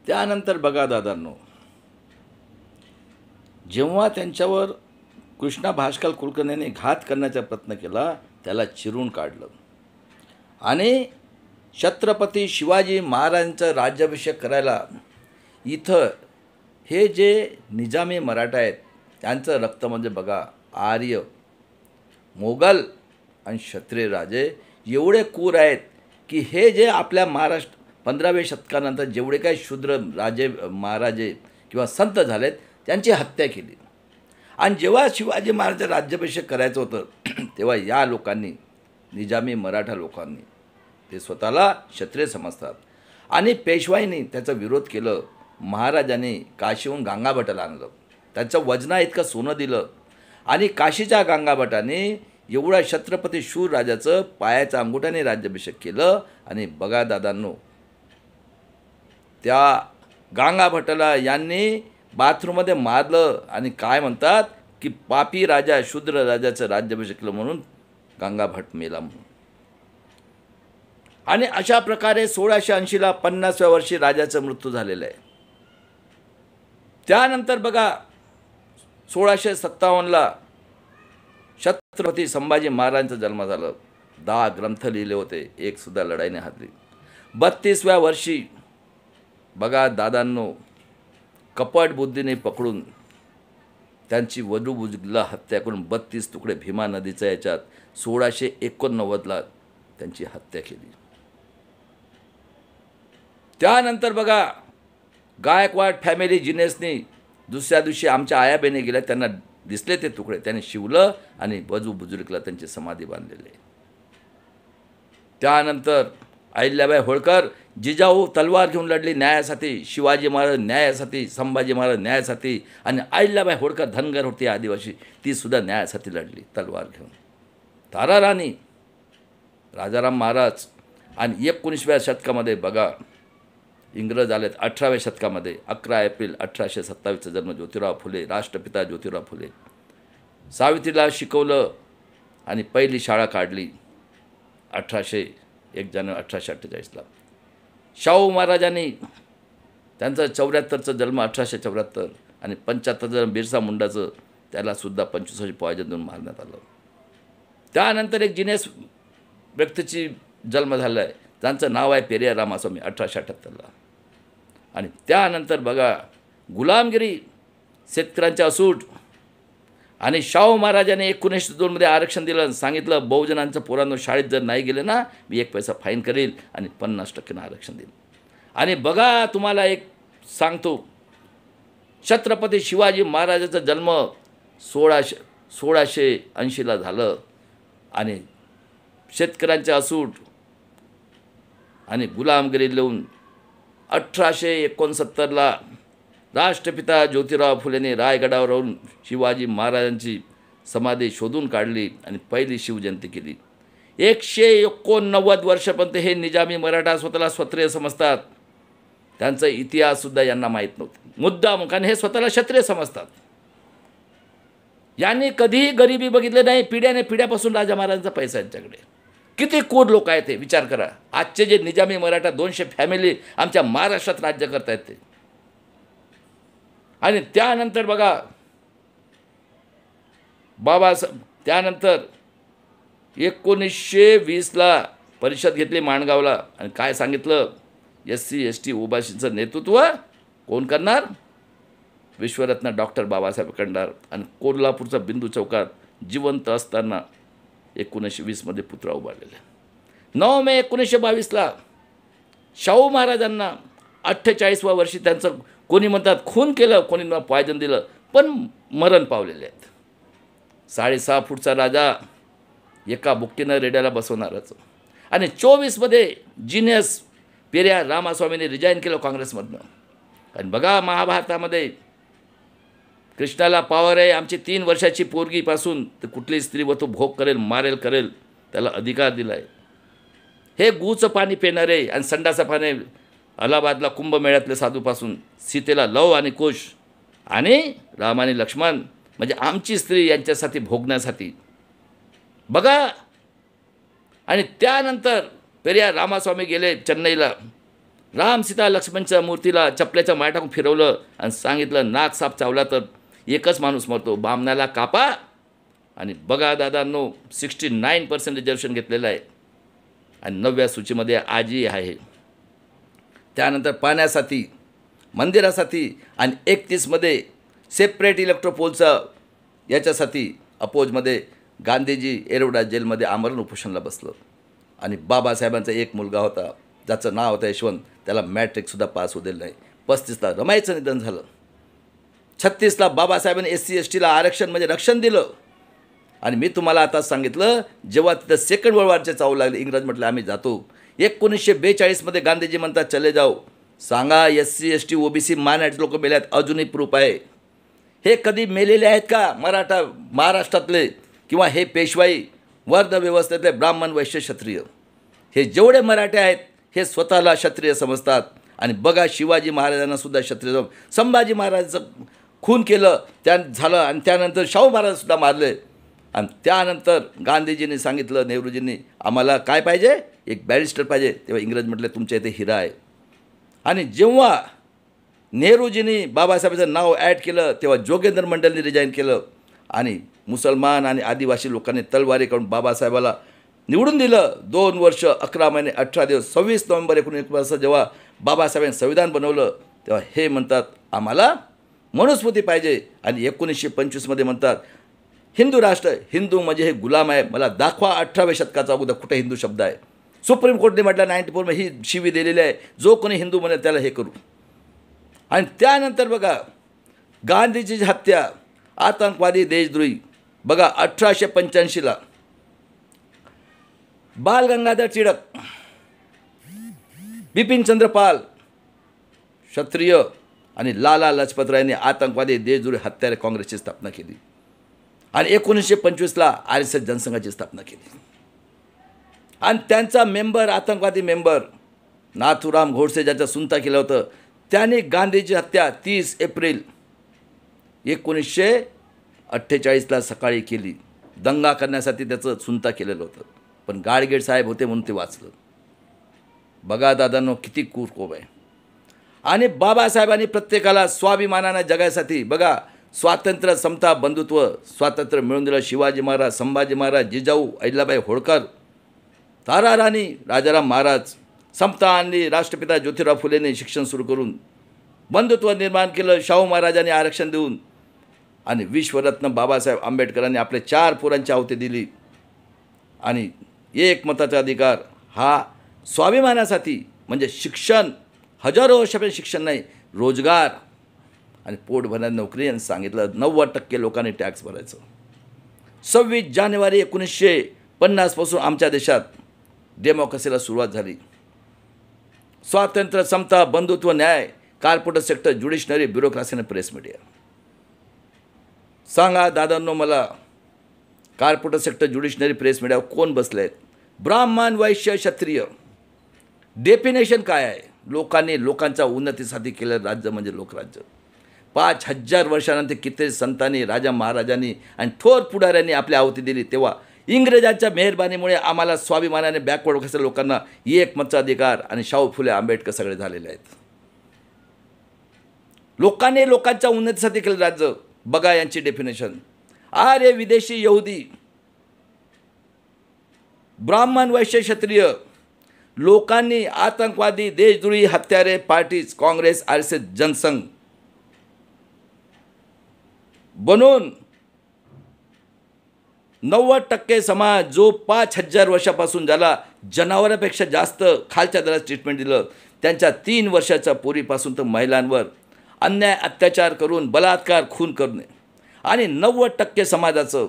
त्यानंतर बघा दादांनो, जेव्हा त्यांच्यावर कृष्णा भास्कर कुलकर्णीने घात करण्याचा प्रयत्न केला, त्याला चिरून काढलं आणि छत्रपती शिवाजी महाराजांचा राज्याभिषेक करायला इथं हे जे निजामी मराठा आहेत त्यांचं रक्त म्हणजे बघा, आर्य, मोगल आणि क्षत्रिय राजे एवढे क्रूर आहेत की हे जे आपल्या महाराष्ट्र 15व्या शतकानंतर जेवढे काही शूद्र राजे महाराजे किंवा संत झालेत त्यांची हत्या केली. आणि जेव्हा शिवाजी महाराजांचा राज्याभिषेक करायचं होतं तेव्हा या लोकांनी, निजामी मराठा लोकांनी, ते स्वतःला क्षत्रिय समजतात आणि पेशवाईने त्याचा विरोध केलं. महाराजांनी काशीहून गांगाभटाला आणलं, त्याचं वजना इतकं सोनं दिलं आणि काशीच्या गांगाभटाने एवढ्या छत्रपती शूर राजाचं पायाच्या अंगुठाने राज्याभिषेक केलं. आणि बघा दादांनो, त्या गांगाभटाला यांनी बाथरूममध्ये मारलं आणि काय म्हणतात की पापी राजा, शूद्र राजाचं राज्याभिषेक केलं म्हणून गांगाभट मेला म्हणून. आणि अशा प्रकारे 1680ला 50व्या वर्षी राजाचा मृत्यू झालेला आहे. त्यानंतर बघा 1657ला छत्रपती संभाजी महाराजांचा जन्म झाला. 10 ग्रंथ लिहिले होते, एक सुद्धा लढाईने हारली. 32व्या वर्षी बघा दादांनो, कपट बुद्धीने पकडून त्यांची वधूला हत्या करून 32 तुकडे भीमा नदीच्या याच्यात 1689ला त्यांची हत्या केली. त्यानंतर बघा गायकवाड फॅमिली जिनेसनी दुसऱ्या दिवशी आमच्या आया बहिणी गेल्या, त्यांना दिसले ते तुकडे, त्यांनी शिवलं आणि वधू बुजुर्गला त्यांची समाधी बांधलेली. त्यानंतर अहिल्याबाई होळकर जिजाऊ तलवार घेऊन लढली न्यायासाठी, शिवाजी महाराज न्यायासाठी, संभाजी महाराज न्यायासाठी आणि अहिल्याबाई होळकर धनगर होती आदिवासी, ती सुद्धा न्यायासाठी लढली तलवार घेऊन. ताराराणी, राजाराम महाराज. आणि 19व्या शतकामध्ये बघा इंग्रज आलेत. 18व्या शतकामध्ये 11 एप्रिल 1827चा जन्म ज्योतिराव फुले, राष्ट्रपिता ज्योतिराव फुले. सावित्रीला शिकवलं आणि पहिली शाळा काढली 1 जानेवारी 1848ला. शाहू महाराजांनी त्यांचा 74चा जन्म 1874 आणि 75चा जन्म बिरसा मुंडाचं, त्यालासुद्धा 25 पॉयझन देऊन मारण्यात आलं. त्यानंतर एक जिनेस व्यक्तीची जन्म झाला आहे, त्यांचं नाव आहे पेरियार रामास्वामी 1878ला. आणि त्यानंतर बघा गुलामगिरी, शेतकऱ्यांच्या असूट. आणि शाहू महाराजांनी 1902मध्ये आरक्षण दिलं, सांगितलं बहुजनांचं पोरांनो शाळेत जर नाही गेले ना मी 1 पैसा फाईन करेल आणि 50% आरक्षण देईल. आणि बघा तुम्हाला एक सांगतो, छत्रपती शिवाजी महाराजाचा जन्म 1680ला झालं आणि शेतकऱ्यांच्या असूट आणि गुलामगिरी लावून 1869ला राष्ट्रपिता ज्योतिराव फुलेने रायगडावर राहून शिवाजी महाराजांची समाधी शोधून काढली आणि पहिली शिवजयंती केली. 189 वर्षापर्यंत हे निजामी मराठा स्वतःला क्षत्रिय समजतात. त्यांचा इतिहाससुद्धा यांना माहीत नव्हतं मुद्दाम, कारण हे स्वतःला क्षत्रिय समजतात. यांनी कधीही गरिबी बघितली नाही. पिढ्यापासून राजा महाराजांचा पैसा यांच्याकडे. किती क्रूर लोक आहेत ते विचार करा. आजचे जे निजामी मराठा 200 फॅमिली आमच्या महाराष्ट्रात राज्य करत आहेत ते. आणि त्यानंतर बघा त्यानंतर 1920ला परिषद घेतली माणगावला आणि काय सांगितलं, SC ST ओबीसीचं नेतृत्व कोण करणार, विश्वरत्न डॉक्टर बाबासाहेब कंडार. आणि कोल्हापूरचा बिंदू चौकात जिवंत असताना 1920मध्ये पुतळा उभारलेला. 9 मे 1922ला शाहू महाराजांना 48व्या वर्षी त्यांचं कोणी म्हणतात खून केलं, कोणी पॉयझन दिलं, पण मरण पावलेले आहेत. 6.5 फूटचा राजा एका बुक्कीनं रेड्याला बसवणारच. आणि 24मध्ये जिनेस पेरियार रामास्वामीने रिजाईन केलं काँग्रेसमधनं. आणि बघा महाभारतामध्ये कृष्णाला पॉवर आहे, आमची 3 वर्षाची पोरगीपासून तर कुठली स्त्री व तो भोग करेल, मारेल करेल, त्याला अधिकार दिला आहे. हे गूचं पाणी पिणारे आणि संडाचं पाणी अलाहाबादला कुंभमेळ्यातल्या साधूपासून सीतेला लव आणि कुश आणि राम आणि लक्ष्मण म्हणजे आमची स्त्री यांच्यासाठी भोगण्यासाठी बघा. आणि त्यानंतर पेरियार रामास्वामी गेले चेन्नईला राम सीता लक्ष्मणच्या मूर्तीला चपल्याच्या माया टाकून फिरवलं आणि सांगितलं नाक साप चावला तर एकच माणूस मरतो, बामणाला कापा. आणि बघा दादांनो, 69% रिझर्वेशन घेतलेलं आहे आणि 9व्या सूचीमध्ये आजी आहे. त्यानंतर पाण्यासाठी, मंदिरासाठी आणि 31मध्ये सेपरेट इलेक्ट्रोपोलचा याच्यासाठी अपोजमध्ये गांधीजी एरवडा जेलमध्ये आमरण उपोषणाला बसलं. आणि बाबासाहेबांचा एक मुलगा होता ज्याचं नाव होतं यशवंत, त्याला मॅट्रिकसुद्धा पास होऊ दिलं नाही. 35ला रमाईचं निधन झालं. 36ला बाबासाहेबांनी SC STला आरक्षण म्हणजे रक्षण दिलं. आणि मी तुम्हाला आता सांगितलं, जेव्हा तिथं सेकंड वर्ल्ड वॉरचे चावू लागले, इंग्रज म्हटलं आम्ही जातो. 1942मध्ये गांधीजी म्हणतात चले जाओ. सांगा SC ST OBC मायनॉरिटी लोक मेले आहेत, अजूनही प्रूफ आहे. हे कधी मेलेले आहेत का महाराष्ट्रातले किंवा हे पेशवाई वर्ध व्यवस्थेतले ब्राह्मण वैश्य क्षत्रिय? हे जेवढे मराठे आहेत हे स्वतःला क्षत्रिय समजतात. आणि बघा शिवाजी महाराजांना सुद्धा क्षत्रिय, संभाजी महाराजांचं खून केलं झालं आणि त्यानंतर शाहू महाराजसुद्धा मारले. आणि त्यानंतर गांधीजींनी सांगितलं, नेहरूजींनी आम्हाला काय पाहिजे, एक बॅरिस्टर पाहिजे. तेव्हा इंग्रज म्हटले तुमच्या इथे हिरा आहे. आणि जेव्हा नेहरूजींनी बाबासाहेबांचं नाव ॲड केलं तेव्हा जोगेंद्र मंडलनी रिजाईन केलं आणि मुसलमान आणि आदिवासी लोकांनी तलवारी करून बाबासाहेबाला निवडून दिलं. 2 वर्ष 11 महिने 18 दिवस 26 नोव्हेंबर 1919 जेव्हा बाबासाहेबांनी संविधान बनवलं तेव्हा हे म्हणतात आम्हाला मनुस्मृती पाहिजे. आणि 1925मध्ये म्हणतात हिंदू राष्ट्र, हिंदू म्हणजे हे गुलाम आहे. मला दाखवा 18व्या शतकाचा अगोदर कुठे हिंदू शब्द आहे. सुप्रीम कोर्टने म्हटलं 94 ही शिवी दिलेली आहे, जो कोणी हिंदू म्हणेल त्याला हे करू. आणि त्यानंतर बघा गांधीजीची हत्या, आतंकवादी देशद्रोही. बघा 1885ला बाल गंगाधर टिळक, बिपिनचंद्र पाल क्षत्रिय आणि लाला लजपतरायांनी आतंकवादी देशद्रोही हत्यारे काँग्रेसची स्थापना केली. आणि 1925ला RSS जनसंघाची स्थापना केली. आणि त्यांचा मेंबर, आतंकवादी मेंबर नाथूराम गोडसे ज्याच्या सुनता केलं होतं, त्याने गांधीची हत्या 30 एप्रिल 1948ला सकाळी केली. दंगा करण्यासाठी त्याचं सुनता केलेलं होतं, पण गाडगेड साहेब होते म्हणून ते वाचलं. बघा दादांनो किती क्रूरकोप आहे. आणि बाबासाहेबांनी प्रत्येकाला स्वाभिमानाने जगायसाठी बघा स्वातंत्र्य, समता, बंधुत्व, स्वातंत्र्य मिळवून दिलं. शिवाजी महाराज, संभाजी महाराज, जिजाऊ, अहिल्याबाई होळकर, तारा राणी, राजाराम महाराज. समता आणली राष्ट्रपिता ज्योतिराव फुलेंनी शिक्षण सुरू करून, बंधुत्व निर्माण केलं शाहू महाराजांनी आरक्षण देऊन. आणि विश्वरत्न बाबासाहेब आंबेडकरांनी आपले 4 पोरांची आहुती दिली. आणि एक मताचा अधिकार हा स्वाभिमानासाठी म्हणजे शिक्षण, हजारो वर्षापर्यंत शिक्षण नाही, रोजगार आणि पोट भरण्याची नोकरी. यांनी सांगितलं 90% लोकांनी टॅक्स भरायचं. 26 जानेवारी 1950 पासून आमच्या देशात डेमोक्रेसीला सुरुवात झाली. स्वातंत्र्य, समता, बंधुत्व, न्याय, कॉर्पोरेट सेक्टर, ज्युडिशनरी, ब्युरोक्रेसी आणि प्रेस मीडिया. सांगा दादांनो मला, कॉर्पोरेट सेक्टर, ज्युडिशनरी, प्रेस मीडिया कोण बसले आहेत? ब्राह्मण वैश्य क्षत्रिय. डेफिनेशन काय आहे? लोकांनी लोकांच्या उन्नतीसाठी केलेलं राज्य म्हणजे लोकराज्य. 5000 वर्षानंतर किती संतांनी, राजा महाराजांनी आणि थोर पुढाऱ्यांनी आपली आहुती दिली, तेव्हा इंग्रजांच्या मेहरबानीमुळे आम्हाला स्वाभिमानाने बॅकवर्ड कसं लोकांना एक मतचा अधिकार आणि शाहू फुले आंबेडकर सगळे झालेले आहेत. लोकांनी लोकांच्या उन्नतीसाठी केलं राज्य. बघा यांची डेफिनेशन. आर्य, विदेशी, यहुदी, ब्राह्मण, वैश्य, क्षत्रिय. लोकांनी आतंकवादी, देशद्रोही, हत्यारे, पार्टीज, काँग्रेस, RSS जनसंघ बनून 90% समाज जो 5000 वर्षापासून ज्याला जनावरांपेक्षा जास्त खालच्या दरात ट्रीटमेंट दिलं, त्यांच्या 3 वर्षाच्या पोरीपासून तर महिलांवर अन्याय, अत्याचार करून बलात्कार, खून करणे. आणि 90% समाजाचं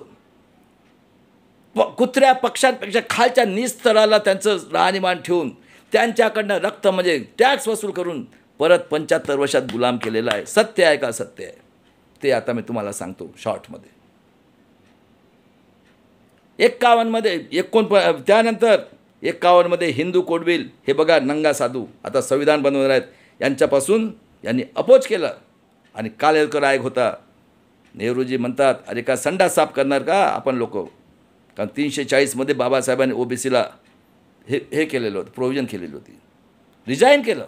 कुत्र्या पक्ष्यांपेक्षा खालच्या निस्तराला त्यांचं राहणीमान ठेवून त्यांच्याकडनं रक्त म्हणजे टॅक्स वसूल करून परत 75 वर्षात गुलाम केलेला आहे. सत्य आहे का? सत्य आहे. ते आता मी तुम्हाला सांगतो शॉर्टमध्ये. 51मध्ये त्यानंतर 51मध्ये हिंदू कोड बिल. हे बघा नंगा साधू आता संविधान बनवणार आहेत, यांच्यापासून यांनी अपोज केलं. आणि कालेलकर आयोग होता. नेहरूजी म्हणतात अरे का संडास साफ करणार का आपण लोक? कारण 340मध्ये बाबासाहेबांनी OBCला हे केलेलं होतं, प्रोव्हिजन केलेली होती. रिजाईन केलं.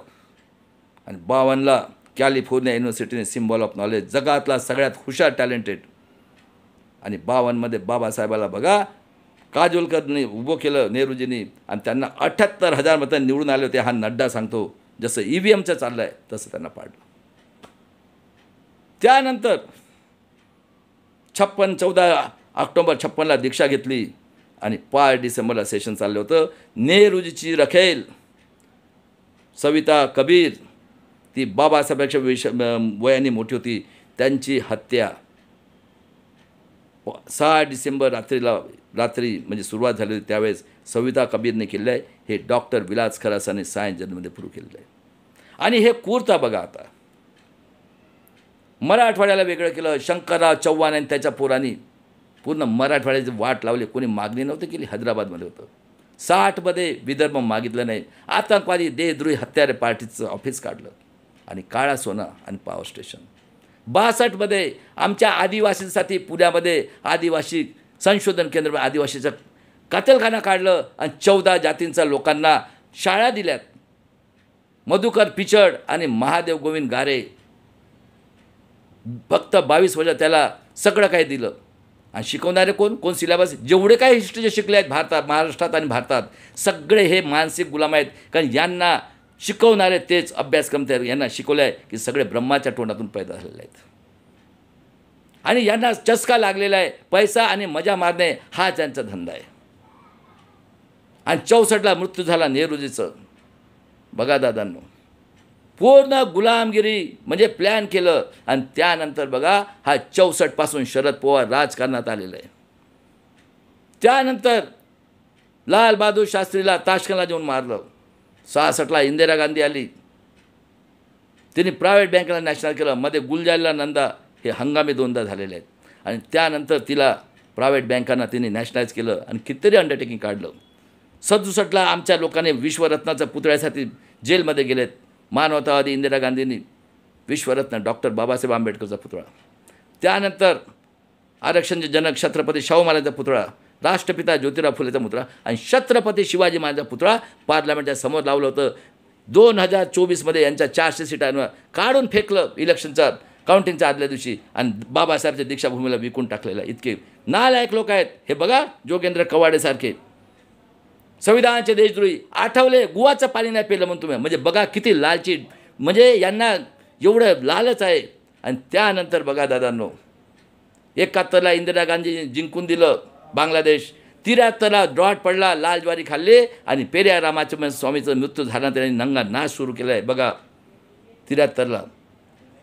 आणि 52ला कॅलिफोर्निया युनिव्हर्सिटीने सिम्बॉल ऑफ नॉलेज, जगातला सगळ्यात हुशार टॅलेंटेड. आणि 52मध्ये बाबासाहेबाला बघा काजोलकरने उभं केलं नेहरूजींनी, आणि त्यांना 78,000 मतं निवडून आले होते. हा नड्डा सांगतो जसं EVMचं चाललं आहे तसं त्यांना पाडलं. त्यानंतर 14 ऑक्टोबर 56ला दीक्षा घेतली आणि 5 डिसेंबरला सेशन चाललं होतं. नेहरूजीची रखेल सविता कबीर, ती बाबासाहेबांपेक्षा वयाने मोठी होती, त्यांची हत्या 6 डिसेंबर रात्री म्हणजे सुरुवात झाली होती त्यावेळेस सविता कबीरने केलेलं आहे. हे डॉक्टर विलास खरासाने सायन्स जर्नलमध्ये प्रूव्ह केलेलं आहे. आणि हे क्रूरता बघा आता. मराठवाड्याला वेगळं केलं. शंकरराव चव्हाण आणि त्याच्या पोरांनी पूर्ण मराठवाड्याची वाट लावली. कोणी मागणी नव्हती केली. हैदराबादमध्ये होतं. 60मध्ये विदर्भ मागितलं नाही. आतंकवादी देशद्रोही हत्यारे पार्टीचं ऑफिस काढलं आणि काळा सोना आणि पॉवर स्टेशन. 62मध्ये आमच्या आदिवासींसाठी पुण्यामध्ये आदिवासी संशोधन केंद्र, आदिवासीचं कातलखाना काढलं आणि 14 जातींच्या लोकांना शाळा दिल्यात. मधुकर पिचड आणि महादेव गोविंद गारे फक्त 22 वर्ष त्याला सगळं काही दिलं. आणि शिकवणारे कोण सिलेबस जेवढे काही हिस्ट्रीचे शिकले आहेत भारतात, महाराष्ट्रात आणि भारतात, सगळे हे मानसिक गुलाम आहेत. कारण यांना शिकवणारे तेच अभ्यासक्रम तयार, यांना शिकवलं आहे की सगळे ब्रह्माच्या तोंडातून पैदा झालेले आहेत. आणि यांना चस्का लागलेला आहे. पैसा आणि मजा मारणे हा त्यांचा धंदा आहे. आणि 64ला मृत्यू झाला नेहरूजीचं. बघा दादांनो, पूर्ण गुलामगिरी म्हणजे प्लॅन केलं. आणि त्यानंतर बघा हा 64पासून शरद पवार राजकारणात आलेला आहे. त्यानंतर लाल बहादूर शास्त्रीला ताशकंदला जाऊन मारलं. 66ला इंदिरा गांधी आली, तिने प्रायव्हेट बँकेला नॅशनल केलं. मध्ये गुलजारीला नंदा हे हंगामी 2दा झालेले आहेत. आणि त्यानंतर तिला प्रायव्हेट बँकांना तिने नॅशनलाइज केलं आणि कितीतरी अंडरटेकिंग काढलं. 67ला आमच्या लोकांनी विश्वरत्नाच्या पुतळ्यासाठी जेलमध्ये गेलेत. मानवतावादी इंदिरा गांधींनी विश्वरत्न डॉक्टर बाबासाहेब आंबेडकरचा पुतळा. त्यानंतर आरक्षणचे जनक छत्रपती शाहू महाराजांचा पुतळा, राष्ट्रपिता ज्योतिराव फुलेचा पुतळा आणि छत्रपती शिवाजी महाराजांचा पुतळा पार्लमेंटच्या समोर लावलं होतं. 2024मध्ये यांच्या 400 सीटांवर काढून फेकलं इलेक्शनचा काउंटिंगच्या आदल्या दिवशी आणि बाबासाहेबच्या दीक्षाभूमीला विकून टाकलेलं. इतके नालायक लोक आहेत हे बघा. जोगेंद्र कवाडेसारखे संविधानाचे देशद्रोही. आठवले गुवाचं पाणी नाही पेलं म्हणून तुम्ही, म्हणजे बघा किती लालची, म्हणजे यांना एवढं लालच आहे. आणि त्यानंतर बघा दादांनो, 71ला इंदिरा गांधी जिंकून दिलं बांगलादेश. 73ला ड्रॉट पडला, लाल ज्वारी खाल्ली आणि पेरियार रामाचंद्र स्वामीचा मृत्यू झाला. त्यांनी नंगा नाश सुरू केला आहे बघा 73ला.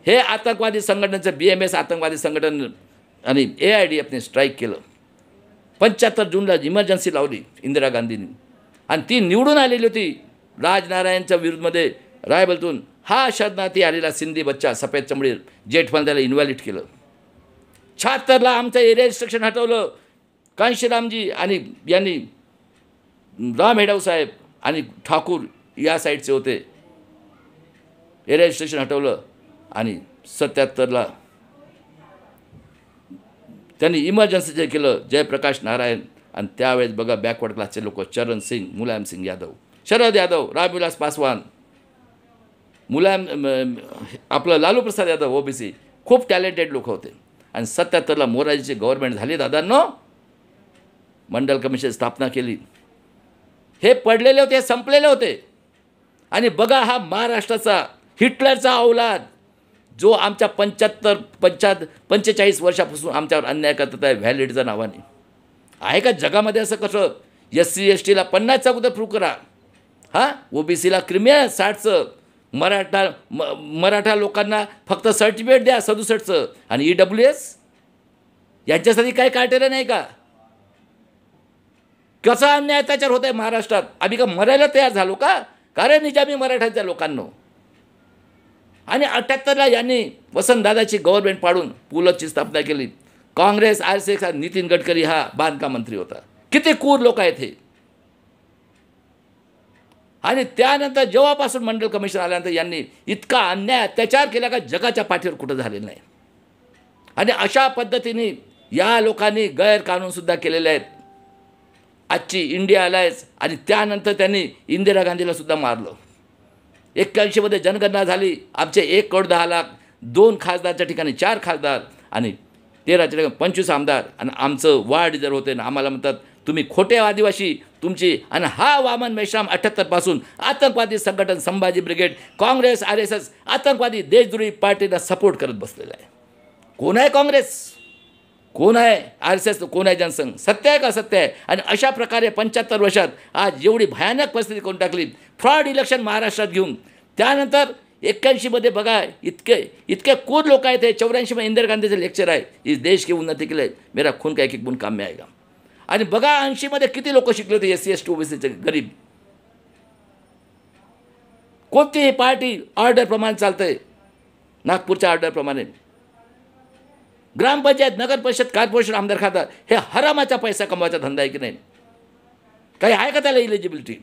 हे आतंकवादी संघटनेचं BMS आतंकवादी संघटन आणि AIDFने स्ट्राईक केलं. 75 जूनला इमर्जन्सी लावली इंदिरा गांधींनी आणि ती निवडून आलेली होती राजनारायणच्या विरुद्धमध्ये रायबलतून. हा शरणार्थी आलेला सिंधी बच्चा सफेद चमडी जेठमल त्याला इन्व्हॅलिड केलं. 76ला आमचं एरिया रिस्ट्रिक्शन हटवलं. कांशीरामजी आणि यांनी राम हेडव साहेब आणि ठाकूर या साईडचे होते. एरिया रिस्ट्रिक्शन हटवलं. आणि 77ला त्यांनी इमर्जन्सीचे केलं जयप्रकाश नारायण. आणि त्यावेळेस बघा बॅकवर्ड क्लासचे लोक चरण सिंग, मुलायम सिंग यादव, शरद यादव, रामविलास पासवान, आपलं लालू प्रसाद यादव OBC, खूप टॅलेंटेड लोक होते. आणि 77ला मोरारजीची गव्हर्नमेंट झाली दादांनो. मंडल कमिशन स्थापना केली. हे पडलेले होते, संपलेले होते. आणि बघा हा महाराष्ट्राचा हिटलरचा औलाद जो आमच्या 45 वर्षापासून आमच्यावर अन्याय करत आहे व्हॅलिडच्या नावाने. आहे का जगामध्ये असं कसं? SC STला 50चा कुठं प्रूव्ह करा. हां, OBCला क्रिमिनल 60चं, मराठा लोकांना फक्त सर्टिफिकेट द्या 67चं. आणि EWS यांच्यासाठी काही काटेला नाही का? कसा अन्याय अत्याचार होत आहे महाराष्ट्रात? आम्ही का मरायला तयार झालो का? कारण निजामी मराठ्यांच्या लोकांनो. आणि 78ला यांनी वसंतदादाची गव्हर्नमेंट पाडून पुलतची स्थापना केली. काँग्रेस RCX नितीन गडकरी हा बांधकाम मंत्री होता. किती क्रूर लोक आहेत हे. आणि त्यानंतर जेव्हापासून मंडल कमिशन आल्यानंतर यांनी इतका अन्याय अत्याचार केला का जगाच्या पाठीवर कुठं झालेलं नाही. आणि अशा पद्धतीने या लोकांनी गैरकानूनसुद्धा केलेले आहेत. आजची इंडिया अलायन्स आणि त्यानंतर त्यांनी इंदिरा गांधीला सुद्धा मारलं. 81मध्ये जनगणना झाली, आमचे 1,10,00,000, 2 खासदारच्या ठिकाणी 4 खासदार आणि 13च्या ठिकाणी 25 आमदार, आणि आमचं वार्ड जर होते ना, आम्हाला म्हणतात तुम्ही खोटे आदिवासी तुमची. आणि हा वामन मेश्राम 78पासून आतंकवादी संघटन संभाजी ब्रिगेड, काँग्रेस, RSS आतंकवादी देशद्रोही पार्टीला सपोर्ट करत बसलेला आहे. कोण आहे काँग्रेस, कोण आहे RSS, कोण आहे जनसंघ? सत्य आहे का? सत्य आहे. आणि अशा प्रकारे 75 वर्षात आज एवढी भयानक परिस्थिती करून टाकली, फ्रॉड इलेक्शन महाराष्ट्रात घेऊन. त्यानंतर 81मध्ये बघा इतके कूर लोक आहेत. 84मध्ये इंदिरा गांधीचं लेक्चर आहे, इस देश की उन्नति के लिए मेरा खून का एक बूंद काम में आएगा. आणि बघा 80मध्ये किती लोक शिकले होते SC ST OBCचे गरीब. कोणतीही पार्टी ऑर्डरप्रमाणे चालतंय, नागपूरच्या ऑर्डरप्रमाणे. ग्रामपंचायत, नगर परिषद, कॉर्पोरेशन, आमदार, खासदार हे हरामाचा पैसा कमवायचा धंदा आहे की नाही? काही आहे का त्याला इलिजिबिलिटी?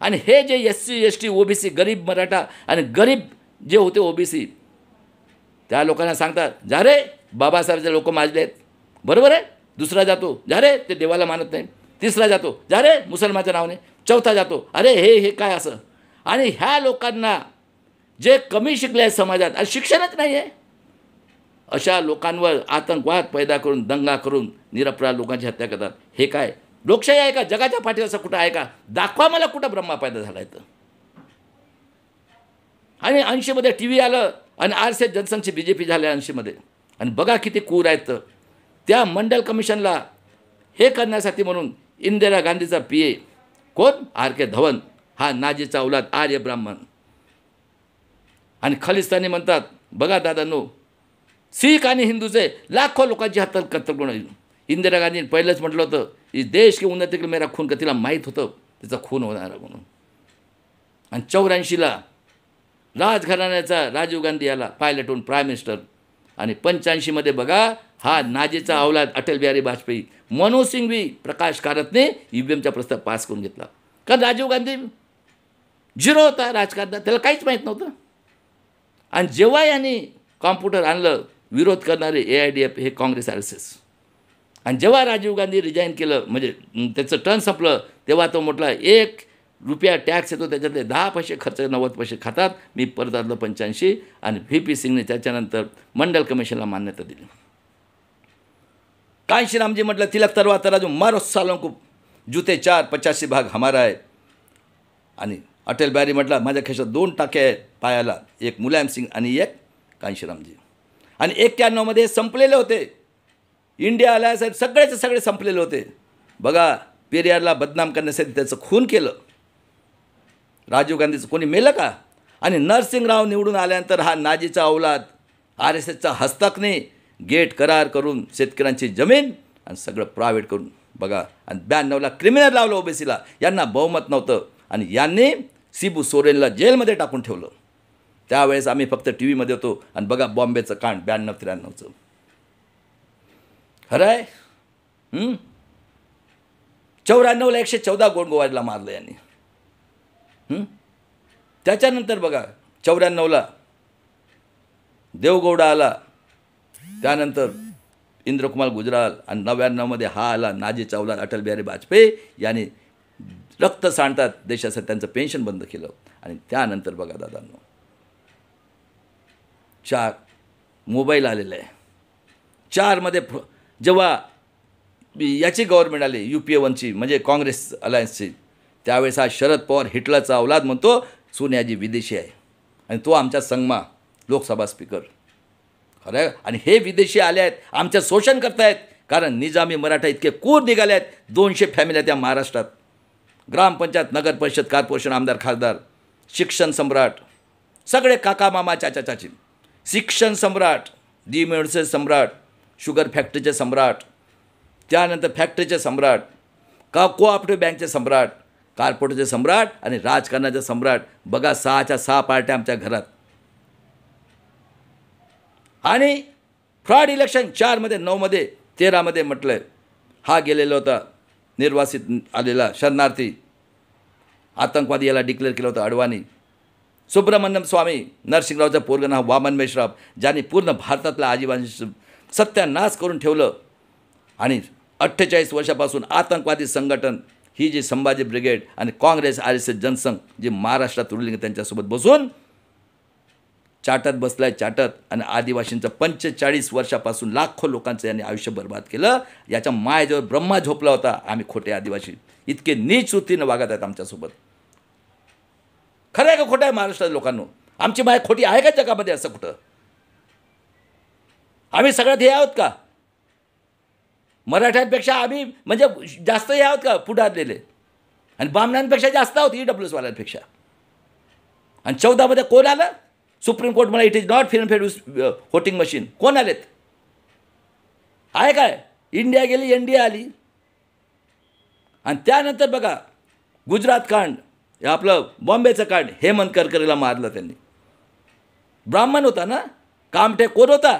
आणि हे जे SC ST OBC गरीब मराठा आणि गरीब जे होते OBC, त्या लोकांना सांगतात जा रे बाबासाहेबचे लोक माजले आहेत, बरोबर आहे. दुसरा जातो, जा रे ते देवाला मानत नाही. तिसरा जातो, जा रे मुसलमानच्या नावाने. चौथा जातो, अरे हे काय असं. आणि ह्या लोकांना जे कमी शिकले आहेत समाजात आणि शिक्षणच नाही आहे, अशा लोकांवर आतंकवाद पैदा करून, दंगा करून निरपराध लोकांची हत्या करतात. हे काय लोकशाही आहे का? जगाच्या पाठीवर असं कुठं आहे का? दाखवा मला कुठं ब्रह्मा पैदा झाला आहे तर. आणि 80मध्ये TV आलं आणि RSS जनसंघची BJP झाल्या 80मध्ये. आणि बघा किती कूर आहेत. तर त्या मंडल कमिशनला हे करण्यासाठी म्हणून इंदिरा गांधीचा PA कोण? RK धवन, हा नाजीचा औलाद आर्य ब्राह्मण. आणि खलिस्तानी म्हणतात बघा दादांनो, शीख आणि हिंदूचे लाखो लोकांची हत्या करतात. कोण? इंदिरा गांधींनी पहिलंच म्हटलं होतं इस देश की उन्नति के लिए मेरा खून का. तिला माहीत होतं तिचा खून होणार म्हणून. आणि 84ला राजघराण्याचा राजीव गांधी याला पायलट होऊन प्राईम मिनिस्टर. आणि 85मध्ये बघा हा नाजीचा औलाद अटल बिहारी वाजपेयी, मनोज सिंघवी, प्रकाश कारतने EVMचा प्रस्ताव पास करून घेतला. कारण राजीव गांधी झिरो होता राजकारणात, त्याला काहीच माहीत नव्हतं. आणि जेव्हा यांनी कॉम्प्युटर आणलं, विरोध करणारे AIDF हे काँग्रेस RSS. आणि जेव्हा राजीव गांधी रिजाईन केलं, म्हणजे त्याचं टर्न संपलं, तेव्हा तो म्हटला ₹1 टॅक्स येतो, त्याच्यातले 10 पैसे खर्च, 90 पैसे खातात. मी परत आलो 85. आणि VP सिंगने त्याच्यानंतर मंडल कमिशनला मान्यता दिली. कांशीरामजी म्हटलं तिलक तलवार तराजू मारो सालों को जूते 4 85 भाग हमारा आहे. आणि अटल बिहारी म्हटलं माझ्या खिशात 2 टाके आहेत पायाला, एक मुलायम सिंग आणि एक कांशीरामजी. आणि 91मध्ये संपलेले होते इंडिया अलायन्स, सगळेचे सगळे संपलेले होते. बघा पेरियारला बदनाम करण्यासाठी त्याचं खून केलं. राजीव गांधीचं कोणी मेलं का? आणि नरसिंगराव निवडून आल्यानंतर हा नाजीचा औलाद RSSचा हस्तकने गेट करार करून शेतकऱ्यांची जमीन आणि सगळं प्रायव्हेट करून बघा. आणि 92ला क्रिमिनल लावलं OBCला. यांना बहुमत नव्हतं आणि यांनी शिबू सोरेनला जेलमध्ये टाकून ठेवलं. त्यावेळेस आम्ही फक्त TVमध्ये होतो. आणि बघा बॉम्बेचं कांड 92-93चं. खरं आहे. 94ला 114 गोंडगोवारीला मारलं यांनी. त्याच्यानंतर बघा 94ला देवगौडा आला, त्यानंतर इंद्रकुमार गुजराल. आणि 99मध्ये हा आला नाजीचा औलाद अटल बिहारी वाजपेयी. यांनी रक्त सांडतात देशासाठी त्यांचं पेन्शन बंद केलं. आणि त्यानंतर बघा दादांनो 4 मोबाईल आलेलं आहे. 4मध्ये जेव्हा याची गव्हर्नमेंट आली UPA 1ची, म्हणजे काँग्रेस अलायन्सची, त्यावेळेस हा शरद पवार हिटलरचा औलाद म्हणतो सोनियाजी विदेशी आहे आणि तो आमच्या संगमा लोकसभा स्पीकर. खरं आहे. आणि हे विदेशी आले आहेत, आमचं शोषण करतायत. कारण निजामी मराठा इतके कूर निघाले आहेत. 200 फॅमिल्या त्या महाराष्ट्रात. ग्रामपंचायत, नगर परिषद, कॉर्पोरेशन, आमदार, खासदार, शिक्षण सम्राट, सगळे काका मामा चाचा चाची. शिक्षण सम्राट, डिमेडचे सम्राट, शुगर फॅक्टरीचे सम्राट, त्यानंतर फॅक्टरीचे सम्राट, कोऑपरेटिव्ह बँकचे सम्राट, कॉर्पोरेटचे सम्राट आणि राजकारणाचे सम्राट. बघा 6च्या 6 पार्ट्या आमच्या घरात. आणि फ्रॉड इलेक्शन 4मध्ये, 9मध्ये, 13मध्ये म्हटलं आहे. हा गेलेला होता निर्वासित आलेला शरणार्थी आतंकवादी, याला डिक्लेअर केलं होतं अडवाणी. सुब्रमण्यम स्वामी, नरसिंगरावचा पोरगं नाव वामन मेश्राम, ज्यांनी पूर्ण भारतातला आदिवासी सत्यानाश करून ठेवलं. आणि 48 वर्षापासून आतंकवादी संघटन ही जी संभाजी ब्रिगेड आणि काँग्रेस RSS जनसंघ जे महाराष्ट्रात उरले त्यांच्यासोबत बसून चाटत बसलाय चाटत, आणि आदिवासींचं 45 वर्षापासून लाखो लोकांचं यांनी आयुष्य बर्बाद केलं. याच्या मायेजवळ ब्रह्मा झोपला होता. आम्ही खोटे आदिवासी इतके नीच वृत्तीनं वागत आहेत आमच्यासोबत. खरं आहे का खोटं आहे महाराष्ट्राच्या लोकांनो? आमची माय खोटी आहे का जगामध्ये? असं कुठं? आम्ही सगळ्यात हे आहोत का? मराठ्यांपेक्षा आम्ही म्हणजे जास्त हे आहोत का पुढे आलेले? आणि बामणांपेक्षा जास्त आहोत EWS वाल्यांपेक्षा. आणि 14 कोण आलं? सुप्रीम कोर्ट मला it is not free and fair voting machine. कोण आलेत? आहे काय? इंडिया गेली, NDA आली. आणि त्यानंतर बघा गुजरात कांड, आपलं बॉम्बेचं कांड, हेमंत करकरेला मारलं त्यांनी. ब्राह्मण होता ना, कामठे कोण होता?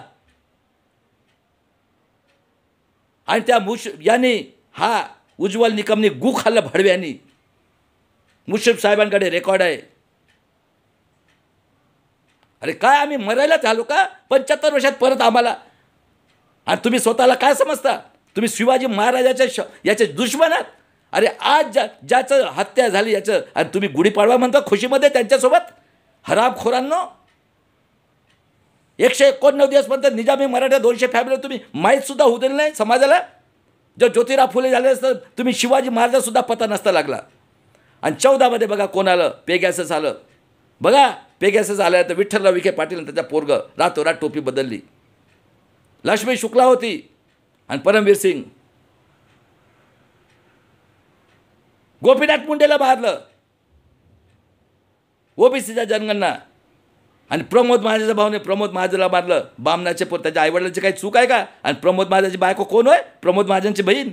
आणि त्या यांनी हा उज्ज्वल निकमनी गु खाल्लं भडव्यांनी. मुश्रीफ साहेबांकडे रेकॉर्ड आहे. अरे काय आम्ही मरायलाच आलो का 75 वर्षात परत आम्हाला? आणि तुम्ही स्वतःला काय समजता? तुम्ही शिवाजी महाराजाच्या याचे दुश्मन आहात. अरे आज ज्याचं हत्या झाली याचं, आणि तुम्ही गुढीपाडवा म्हणता खुशीमध्ये त्यांच्यासोबत. हरामखोरांनो, 189 दिवसपर्यंत निजामी मराठा 200 फॅमिली तुम्ही माहीतसुद्धा होऊ दिलं नाही समाजाला. जर ज्योतिराव फुले झाले असतं तुम्ही शिवाजी महाराजांसुद्धा पता नसता लागला. आणि 14 बघा कोण आलं? पेगॅसस आलं. बघा पेगॅसस आलं तर विठ्ठलराव विखे पाटील आणि त्याचा पोरगं रातोरात टोपी बदलली. लक्ष्मी शुक्ला होती आणि परमवीर सिंग. गोपीनाथ मुंडेला मारलं OBCच्या जनगणना. आणि प्रमोद महाजनच्या भाऊने प्रमोद महाजनला मारलं. बामणाचे पोर, त्याच्या आईवडिलांची काही चूक आहे का? आणि प्रमोद महाजनची बायको कोण होय? प्रमोद महाजनची बहीण.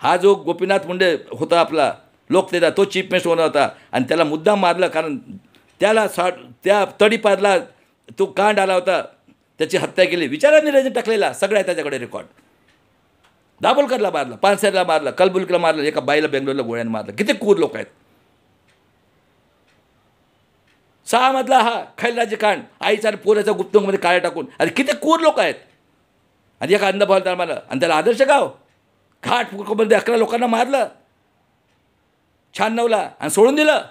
हा जो गोपीनाथ मुंडे होता आपला लोकनेता, तो चीफ मिनिस्टर होणार होता. आणि त्याला मुद्दाम मारलं कारण त्याला त्या तडीपारला तो कांड आला होता, त्याची हत्या केली. विचारा निरंजन टाकलेला सगळं आहे त्याच्याकडे रेकॉर्ड. दाभोलकरला मारलं, पानसरेला मारलं, कलबुर्गीला मारलं, एका बाईला बेंगलोरला गोळ्यानं मारलं. किती क्रूर लोक आहेत. 6 मधला हा खैलराजे कांड, आईचा आणि पोराच्या गुप्तंगमध्ये काळ्या टाकून. अरे किती क्रूर लोक आहेत. आणि एका अंधभावाला त्याला मारलं. आणि त्याला आदर्श गाव घाटमध्ये 11 लोकांना मारलं 96ला आणि सोडून दिलं.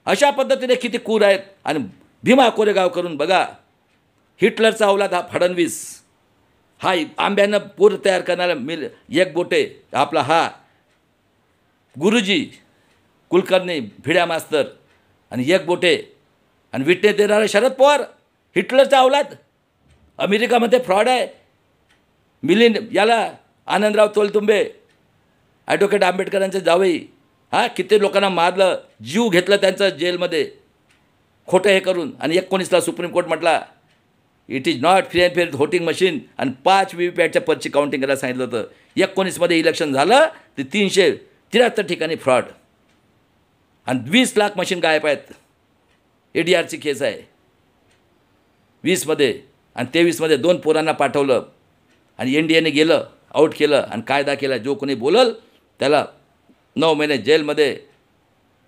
अशा पद्धतीने किती क्रूर आहेत. आणि भीमा कोरेगाव करून बघा, हिटलरचा अवलाद हा फडणवीस, हा आंब्यानं पूर तयार करणारा एक बोटे आपला हा गुरुजी कुलकर्णी भिड्या मास्तर, आणि एक बोटे आणि विटनेस देणारा शरद पवार, हिटलरचा अवलाद. अमेरिकामध्ये फ्रॉड आहे. मिलिंद याला आनंदराव तोलतुंबे ॲडव्होकेट आंबेडकरांचे जावई, हा किती लोकांना मारलं, जीव घेतलं त्यांचं जेलमध्ये खोटं हे करून. आणि 19ला सुप्रीम कोर्ट म्हटला it is not free and fair voting machine. आणि 5 VVPॅटच्या पर्ची काउंटिंग करायला सांगितलं होतं. 19मध्ये इलेक्शन झालं ते 373 ठिकाणी फ्रॉड. आणि 20 लाख मशीन गायब आहेत. ADRची केस आहे 20मध्ये. आणि 23मध्ये 2 पोरांना पाठवलं आणि NDAने गेलं, आऊट केलं आणि कायदा केला. जो कोणी बोलल त्याला 9 महिने जेलमध्ये,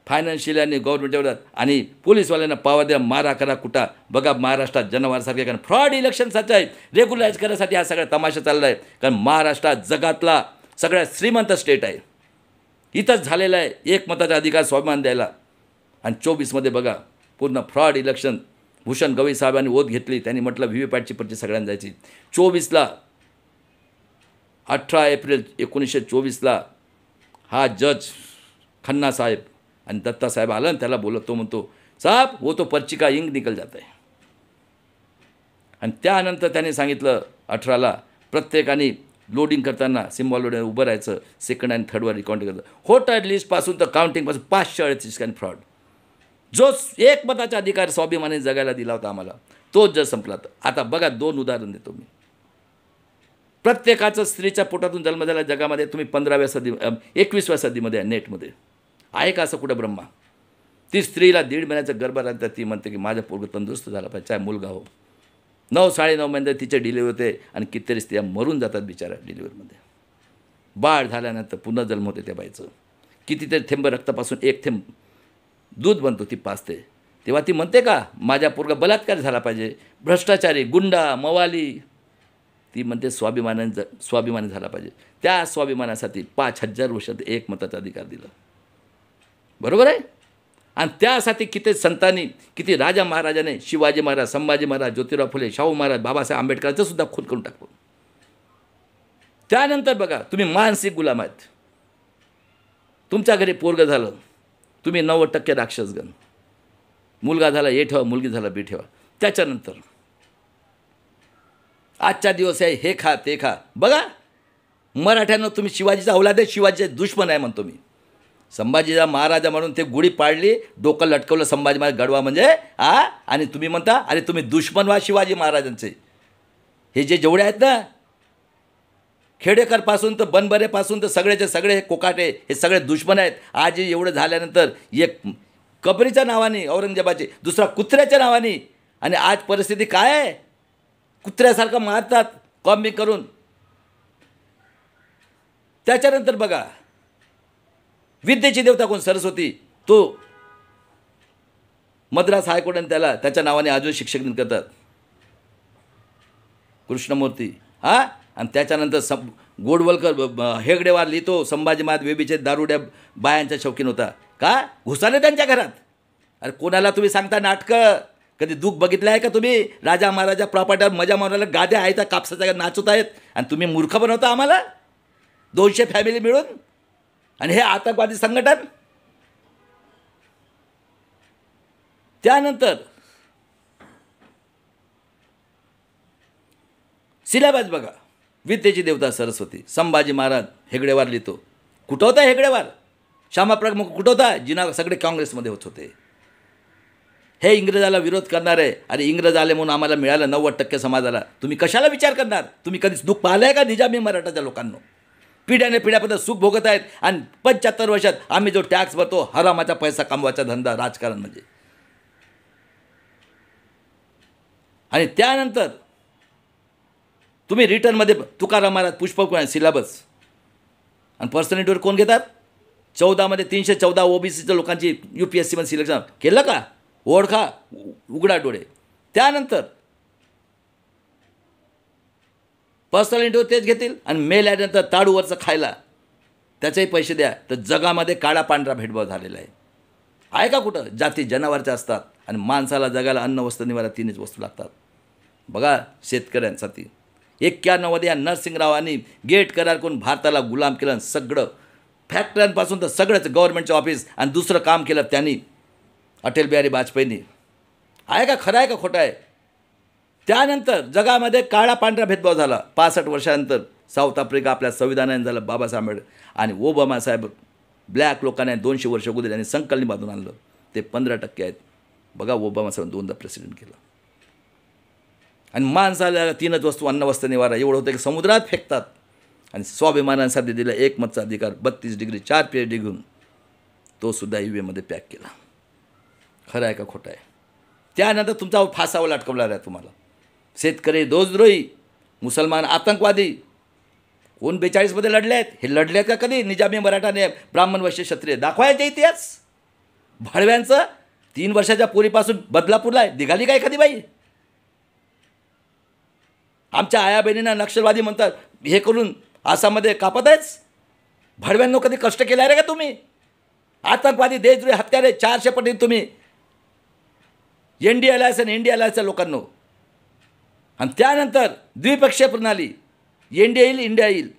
फायनान्शियल आणि गव्हर्नमेंटच्या. आणि पोलीसवाल्यांना पावा द्या, मारा करा कुठा. बघा महाराष्ट्रात जनावरसारखे, कारण फ्रॉड इलेक्शनसाठी आहेत, रेग्युलाइज करण्यासाठी हा सगळा तमाशा चालला आहे. कारण महाराष्ट्रात जगातला सगळ्यात श्रीमंत स्टेट आहे. इथंच झालेलं आहे एकमताचा अधिकार स्वाभिमान द्यायला. आणि 24मध्ये बघा पूर्ण फ्रॉड इलेक्शन. भूषण गवई साहेबांनी ओथ घेतली. त्यांनी म्हटलं VVPॅटची पर्ची सगळ्यांना जायची. 24ला 18 एप्रिल 1924ला हा जज खन्ना साहेब आणि दत्ता साहेब आला आणि त्याला बोलत, तो म्हणतो साहब वो तो पर्ची का इंक निकल जाता है. आणि त्यानंतर त्याने सांगितलं 18ला प्रत्येकाने लोडिंग करताना सिम्बॉल लोडिंग उभं राहायचं. सेकंड आणि थर्डवर रिकाउंटिंग करतं. व्होटर लिस्टपासून तर काउंटिंगपासून 538 ठिकाणी फ्रॉड. जो एकमताचा अधिकार स्वाभिमानी जगायला दिला होता आम्हाला, तोच जर संपला. आता बघा 2 उदाहरण देतो मी. प्रत्येकाचं स्त्रीच्या पोटातून जन्म झाला जगामध्ये. तुम्ही 15व्या सदी 21व्या सदीमध्ये आहे नेटमध्ये. आहे का असं कुठं ब्रह्मा? ती स्त्रीला 1.5 महिन्याचं गर्भ राहतं, ती म्हणते की माझं पोरगं तंदुरुस्त झाला पाहिजे, चाहे मुलगा हो. 9-9.5 महिन्यात तिचे डिलिव्हरी होते. आणि कितीतरी स्त्रिया मरून जातात बिचारा डिलिव्हरीमध्ये. बाळ झाल्यानंतर पुनर्जन्म होते त्या बाईचं. कितीतरी थेंब रक्तापासून 1 थेंब दूध बनतो, ती पाजते. तेव्हा ती म्हणते का माझ्या पोरगा बलात्कार झाला पाहिजे? भ्रष्टाचारी, गुंडा, मवाली, ती म्हणते स्वाभिमानी झाला पाहिजे. त्या स्वाभिमानासाठी 5,000 वर्षात एक मताचा अधिकार दिला. बरोबर आहे. आणि त्यासाठी किती संतांनी, किती राजा महाराजाने, शिवाजी महाराज, संभाजी महाराज, ज्योतिराव फुले, शाहू महाराज, बाबासाहेब आंबेडकरांचं सुद्धा खून करून टाकलं. त्यानंतर बघा, तुम्ही मानसिक गुलाम आहेत. तुमच्या घरी पोरगं झालं, तुम्ही 90% राक्षसगण. मुलगा झाला ए ठेवा, मुलगी झाला बी ठेवा. त्याच्यानंतर आजचा दिवस आहे, हे खा ते खा. बघा, मराठ्यांना तुम्ही शिवाजीचा औलाद आहे, शिवाजीचे दुश्मन आहे म्हणतो मी. संभाजीचा महाराजा म्हणून ते गुढी पाडली, डोकं लटकवलं संभाजी महाराज गडवा म्हणजे आणि तुम्ही म्हणता अरे तुम्ही दुश्मन व्हा शिवाजी महाराजांचे. हे जेवढे आहेत ना, खेडेकरपासून तर बनबरेपासून तर सगळेचे सगळे हे कोकाटे, हे सगळे दुश्मन आहेत. आज एवढं झाल्यानंतर एक कबरीच्या नावाने औरंगजेबाचे, दुसरा कुत्र्याच्या नावाने, आणि आज परिस्थिती काय आहे, कुत्र्यासारखं मारतात कॉम्बिंग करून. त्याच्यानंतर बघा, विद्येची देवता कोण? सरस्वती. तो मद्रास हायकोर्टाने त्याच्या नावाने अजून शिक्षक करतात, कृष्णमूर्ती. आणि त्याच्यानंतर गोडवलकर हेगडेवार लिहितो, संभाजी महाराज वेबीचे दारुड्या बायांचा शौकीन होता. का घुसाले त्यांच्या घरात? अरे कोणाला तुम्ही सांगता नाटकं? कधी दुःख बघितलं आहे का तुम्ही? राजा महाराजा प्रॉपर्टीवर मजा मारायला गाद्या आहेत, कापसाच्या नाचत आहेत, आणि तुम्ही मूर्ख बनवता आम्हाला 200 फॅमिली मिळून. आणि हे आतंकवादी संघटन. त्यानंतर सिलेबस बघा, विद्येची देवता सरस्वती, संभाजी महाराज हेगडेवार लिहितो. कुठं होता हेगडेवार? श्यामाप्रसाद कुठं होता? जिना सगळे काँग्रेसमध्ये होत होते. हे इंग्रजाला विरोध करणार आहे. अरे इंग्रज आले म्हणून आम्हाला मिळालं 90% समाजाला. तुम्ही कशाला विचार करणार? तुम्ही कधीच दुःख पाहिलं आहे का निजामी मराठाच्या लोकांना? पिढ्याने पिढ्यापर्यंत सुख भोगत आहेत, आणि 75 वर्षात आम्ही जो टॅक्स भरतो, हरामाचा पैसा कमवायचा धंदा, राजकारण म्हणजे. आणि त्यानंतर तुम्ही रिटर्नमध्ये तुकाराम महाराज पुष्पक सिलेबस आणि पर्सनॅलिटीवर कोण घेतात? 14मध्ये 314 ओबीसीच्या लोकांची UPSC मध्ये सिलेक्शन केलं का? ओळखा, उघडा डोळे. त्यानंतर पर्सनल इंटरव्ह्यू तेच घेतील, आणि मेल आल्यानंतर ताडूवरचं खायला त्याचेही पैसे द्या. तर जगामध्ये काळा पांढरा भेदभाव झालेला आहे का कुठं? जाती जनावरच्या असतात, आणि माणसाला जगायला अन्न वस्त्र निवारा 3च वस्तू लागतात. बघा शेतकऱ्यांसाठी 91मध्ये या नरसिंगरावांनी गेट करार करून भारताला गुलाम केलं. सगळं फॅक्टऱ्यांपासून तर सगळंच गव्हर्नमेंटचं ऑफिस, आणि दुसरं काम केलं त्यांनी, अटल बिहारी वाजपेयींनी. आहे का? खरं आहे का खोटं आहे? त्यानंतर जगामध्ये काळा पांढरा भेदभाव झाला. 65 वर्षानंतर साऊथ आफ्रिका आपल्या संविधानाने झालं, बाबासाहेब आंबेडकर आणि ओबामा साहेब ब्लॅक लोकांना 200 वर्ष अगोदर यांनी संकल्प बांधून आणलं. ते 15% आहेत. बघा, ओबामा साहेब 2दा प्रेसिडेंट केलं. आणि माणसाला 3च वस्तू, अन्न वस्त्र निवारा, एवढं होतं की समुद्रात फेकतात. आणि स्वाभिमानासाठी दिला एकमतचा अधिकार, 32 डिग्री 4 PhD घेऊन तो सुद्धा EVMमध्ये पॅक केला. खरं आहे का खोटं आहे? त्यानंतर तुमचा फासावर लटकवला आहे तुम्हाला. शेतकरी दोषद्रोही, मुसलमान आतंकवादी, कोण 42मध्ये लढले आहेत? हे लढले आहेत का कधी? निजामी मराठाने ब्राह्मण वैश्य क्षत्रिय दाखवायचे इतिहास. भडव्यांचं 3 वर्षाच्या पोरीपासून बदलापूरला आहे, निघाली काय एखादी बाई? आमच्या आया बहिणींना नक्षलवादी म्हणतात, हे करून आसाममध्ये कापत आहेच. भडव्यांनो कधी कष्ट केले आहे रे का तुम्ही? आतंकवादी, देशद्रोही, हत्यारे 400 पटीने तुम्ही NDA अलायन्स आणि इंडिया अलायन्सच्या लोकांनो. आणि त्यानंतर द्विपक्षीय प्रणाली, NDA येईल, इंडिया येईल.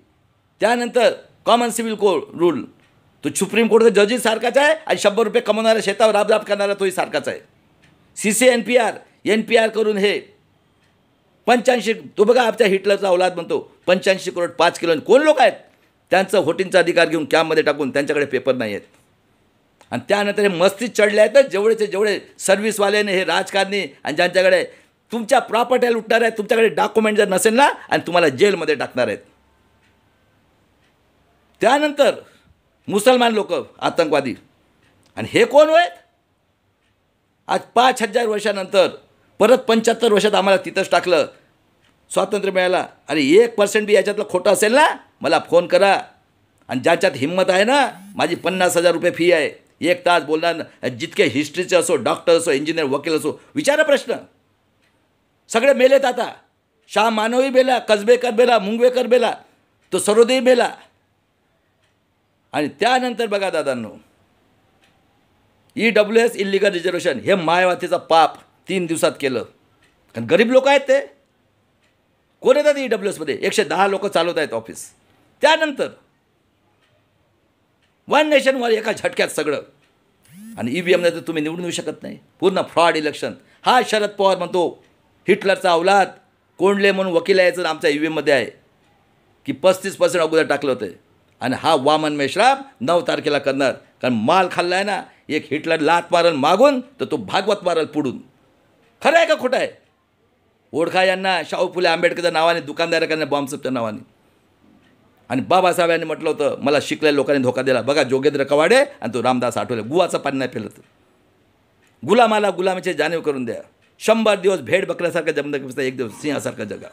त्यानंतर कॉमन सिव्हिल कोड रूल, तो सुप्रीम कोर्टचा जजीस सारखाच आहे, आणि 100 रुपये कमवणाऱ्या शेतावर राबराब करणारा तोही सारखाच आहे. NPR करून हे 85, तो बघा आमच्या हिटलरचा औलाद म्हणतो 85 करोड 5 किलो. कोण लोक आहेत? त्यांचं व्होटिंगचा अधिकार घेऊन कॅम्पमध्ये टाकून त्यांच्याकडे पेपर नाही आहेत. आणि त्यानंतर हे मस्तीत चढले आहेत जेवढेचे जेवढे सर्व्हिसवाल्याने, हे राजकारणी, आणि ज्यांच्याकडे तुमच्या प्रॉपर्टी लुटणार आहेत, तुमच्याकडे डॉक्युमेंट जर नसेल ना, आणि तुम्हाला जेलमध्ये टाकणार आहेत. त्यानंतर मुसलमान लोक आतंकवादी, आणि हे कोण आहेत? आज 5000 वर्षानंतर परत 75 वर्षात आम्हाला तिथंच टाकलं, स्वातंत्र्य मिळाला. अरे 1% बी याच्यातलं खोटं असेल ना, मला फोन करा. आणि ज्याच्यात हिंमत आहे ना, माझी 50,000 रुपये फी आहे, 1 तास बोलणार. जितके हिस्ट्रीचे असो, डॉक्टर असो, इंजिनियर, वकील असो, विचारा प्रश्न. सगळे मेलेत आता. शाह मानवी बेला, कसबेकर बेला, मुंगवेकर बेला, तो सरोदे बेला. आणि त्यानंतर बघा दादांनो, EWS इलिगल रिझर्वेशन हे मायावतीचा पाप 3 दिवसात केलं. कारण गरीब लोक आहेत ते. कोण येतात EWSमध्ये? 110 लोक चालवत आहेत ऑफिस. त्यानंतर वन नेशन वर एका झटक्यात सगळं. आणि EVM नाही तर तुम्ही निवडून येऊ शकत नाही. पूर्ण फ्रॉड इलेक्शन. हा शरद पवार म्हणतो हिटलरचा अवलाद कोंडले म्हणून वकील यायचं आमच्या EVMमध्ये आहे की 35% अगोदर टाकलं होतं. आणि हा वामन मेश्राम 9 तारखेला करणार. कारण माल खाल्ला आहे ना, एक हिटलर लात मारल मागून तर तो भागवत मारल पुढून. खरं आहे का खोटं आहे? ओळखा यांना शाहू फुले आंबेडकरच्या नावाने, दुकानदारांना बॉम्बच्या नावाने. आणि बाबासाहेब यांनी म्हटलं होतं मला शिकलेल्या लोकांनी धोका दिला. बघा जोगेंद्र कवाडे आणि तो रामदास आठवले. गुवाचं पाणी नाही पेलं. गुलामाला गुलामीची जाणीव करून द्या. 100 दिवस भेड बकऱ्यासारखं जमलं, एक दिवस सिंहासारखं जगा.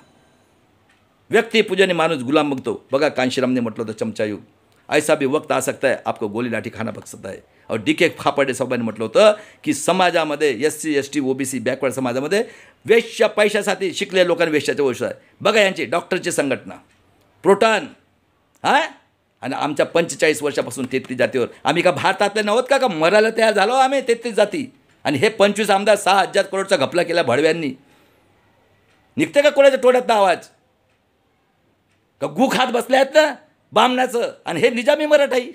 व्यक्तिपूजने माणूस गुलाम बघतो. बघा कांशीरामने म्हटलं होतं चमचा युग. ऐसा भी वक्त आ सकता है आपको गोली लाठी खाना पड़ सकता है. और DK खापर्डे साहेबांनी म्हटलं होतं की समाजामध्ये SC ST OBC बॅकवर्ड समाजामध्ये वेश्या पैशासाठी शिकलेल्या लोकांनी वेश्याचे वश आहे. बघा यांची डॉक्टरची संघटना प्रोटॉन. हां, आणि आमच्या 45 वर्षापासून 33 जातीवर आम्ही का भारतातले नव्हत का मरायला तयार झालो आम्ही 33 जाती. आणि हे 25 आमदार 6,000 करोडचा घपला केला भडव्यांनी. निघते का कोणाच्या तोड्यातला आवाज? का गु खात बसले आहेत ना बामणाचं. आणि हे निजामी मराठाई.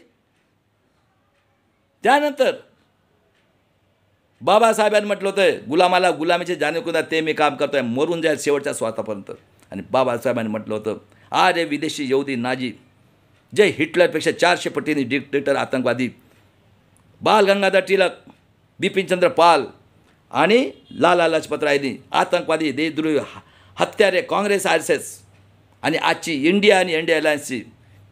त्यानंतर बाबासाहेबांनी म्हटलं होतं गुलामाला गुलामीचे जाणीव करून ते मी काम करतोय, मरून जाईल शेवटच्या स्वार्थापर्यंत. आणि बाबासाहेबांनी म्हटलं होतं अरे विदेशी यहुदी नाजी जे हिटलरपेक्षा 400 पटीने डिक्टेटर आतंकवादी बाल गंगाधर टिळक, बिपिनचंद्र पाल आणि लाला लजपतरायांनी आतंकवादी देशद्रोही हत्यारे काँग्रेस RSS आणि आजची इंडिया आणि इंडिया अलायन्सची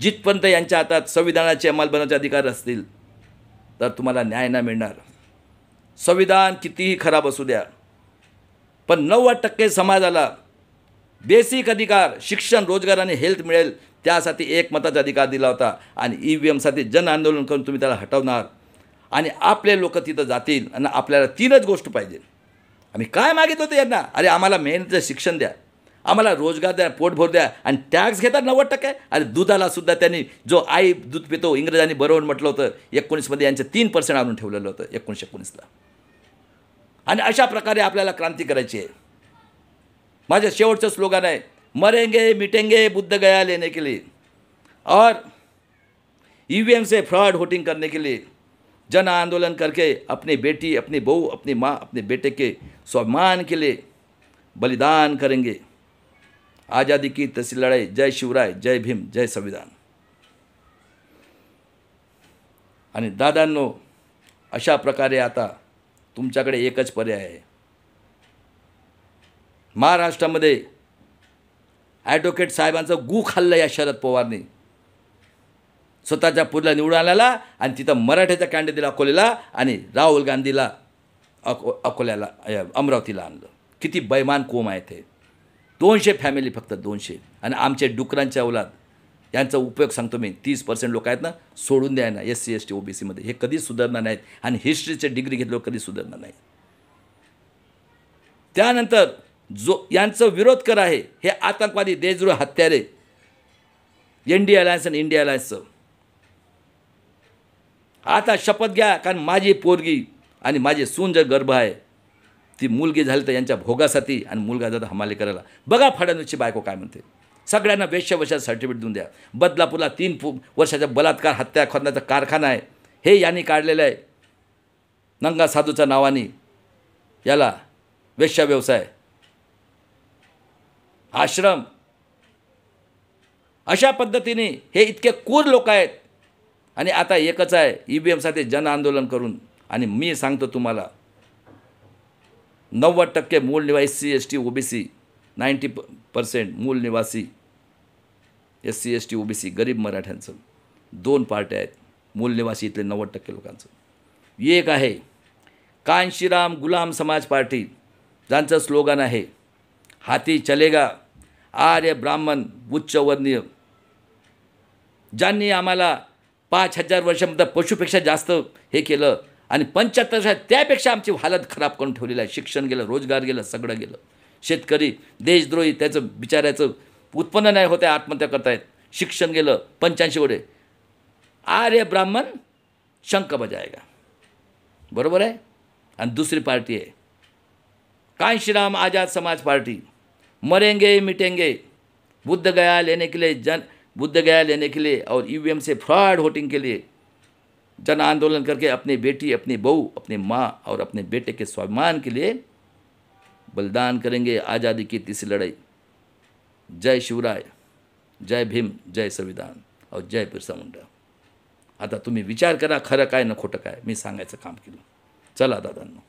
जिथपर्यंत यांच्या हातात संविधानाचे अंमलबजावणीचे अधिकार असतील तर तुम्हाला न्याय नाही मिळणार. संविधान कितीही खराब असू द्या पण 90% समाजाला बेसिक अधिकार शिक्षण, रोजगार आणि हेल्थ मिळेल त्यासाठी एक मताचा अधिकार दिला होता. आणि EVMसाठी जन आंदोलन करून तुम्ही त्याला हटवणार. आणि आपले लोक तिथं जातील आणि आपल्याला 3च गोष्ट पाहिजे. आम्ही काय मागितलं होतं यांना? अरे आम्हाला मेहनतीचं शिक्षण द्या, आम्हाला रोजगार द्या, पोटभर द्या. आणि टॅक्स घेतात 90%. आणि दुधाला सुद्धा त्यांनी जो आई दूध पितो इंग्रजांनी बरोबर म्हटलं होतं 19मध्ये यांचं 3% आणून ठेवलेलं होतं 1919ला. आणि अशा प्रकारे आपल्याला क्रांती करायची आहे. माझं शेवटचं स्लोगन आहे मरेंगे मिटेंगे बुद्ध गया लेने के लिए और EVM से फ्रॉड वोटिंग करने के लिए जन आंदोलन करके अपनी बेटी, अपनी बहू, अपनी माँ, अपने बेटे के स्वाभिमान के लिए बलिदान करेंगे. आज़ादी की तसी लड़ाई. जय शिवराय, जय भीम, जय संविधान. आणि दादांनो अशा प्रकारे आता तुमच्याकडे एकच पर्याय आहे. महाराष्ट्रामध्ये ॲडव्होकेट साहेबांचं गू खाल्लं या शरद पवारने. स्वतःच्या पुढला निवडून आल्याला आणि तिथं मराठ्याचा कॅन्डिडेट अकोलेला आणि राहुल गांधीला अकोल्याला अमरावतीला आणलं. किती बैमान कोम आहे ते. 200 फॅमिली फक्त 200. आणि आमचे डुकरांच्या औलाद यांचा उपयोग सांगतो मी. 30% लोक आहेत ना सोडून द्या ना SC ST OBCमध्ये. हे कधीच सुधारणार नाहीत आणि हिस्ट्रीचे डिग्री घेतल्यावर कधी सुधारणार नाही. त्यानंतर जो यांचं विरोध कर आहे हे आतंकवादी देशद्रोही हत्यारे इंडिया अलायन्स आणि इंडिया अलायन्सचं. आता शपथ घ्या कारण माझी पोरगी आणि माझी सून जर गर्भ आहे ती मुलगी झाली तर यांच्या भोगासाठी आणि मुलगा जाता हमाली करायला. बघा फडणवीसची बायको काय म्हणते. सगळ्यांना वेश्यावशाचं सर्टिफिकेट देऊन द्या. बदलापूरला 3 वर्षाचा बलात्कार हत्या करण्याचा कारखाना आहे हे यांनी काढलेलं आहे नंगा साधूच्या नावाने. याला वेश्या व्यवसाय, आश्रम, अशा पद्धतीने हे इतके क्रूर लोक आहेत. आणि आता एकच आहे EVMसाठी जन आंदोलन करून. आणि मी सांगतो तुम्हाला 90% मूळ निवासी SC ST OBC 90% मूळ निवासी SC ST OBC गरीब मराठ्यांचं 2 पार्ट्या आहेत. मूळ निवासी इथले 90% लोकांचं. एक आहे कांशीराम गुलाम समाज पार्टी ज्यांचं स्लोगन आहे हाती चलेगा. आर्य ब्राह्मण उच्चवर्णीय ज्यांनी आम्हाला 5000 वर्षामध्ये पशुपेक्षा जास्त हे केलं आणि 75 वर्षात त्यापेक्षा आमची हालत खराब करून ठेवलेली आहे. शिक्षण गेलं, रोजगार गेलं, सगळं गेलं. शेतकरी देशद्रोही, त्याचं बिचाऱ्याचं उत्पन्न नाही होते, आत्महत्या करतायत. शिक्षण गेलं 85 आर्य ब्राह्मण शंख बजाएगा. बरोबर आहे. आणि दुसरी पार्टी आहे कांशीराम आज़ाद समाज पार्टी, मरेंगे मिटेंगे, बुद्ध गया लेने के लिए और ईवीएम से फ्रॉड वोटिंग के लिए जन आंदोलन करके अपनी बेटी, अपनी बहू, अपनी माँ और अपने बेटे के स्वाभिमान के लिए बलिदान करेंगे. आज़ादी की तीसरी लड़ाई. जय शिवराय, जय भीम, जय संविधान और जय बिरसा मुंडा. आता तुम्ही विचार करा, खरं काय न खोटं काय. मी सांगायचं काम केलं. चला दादांनो.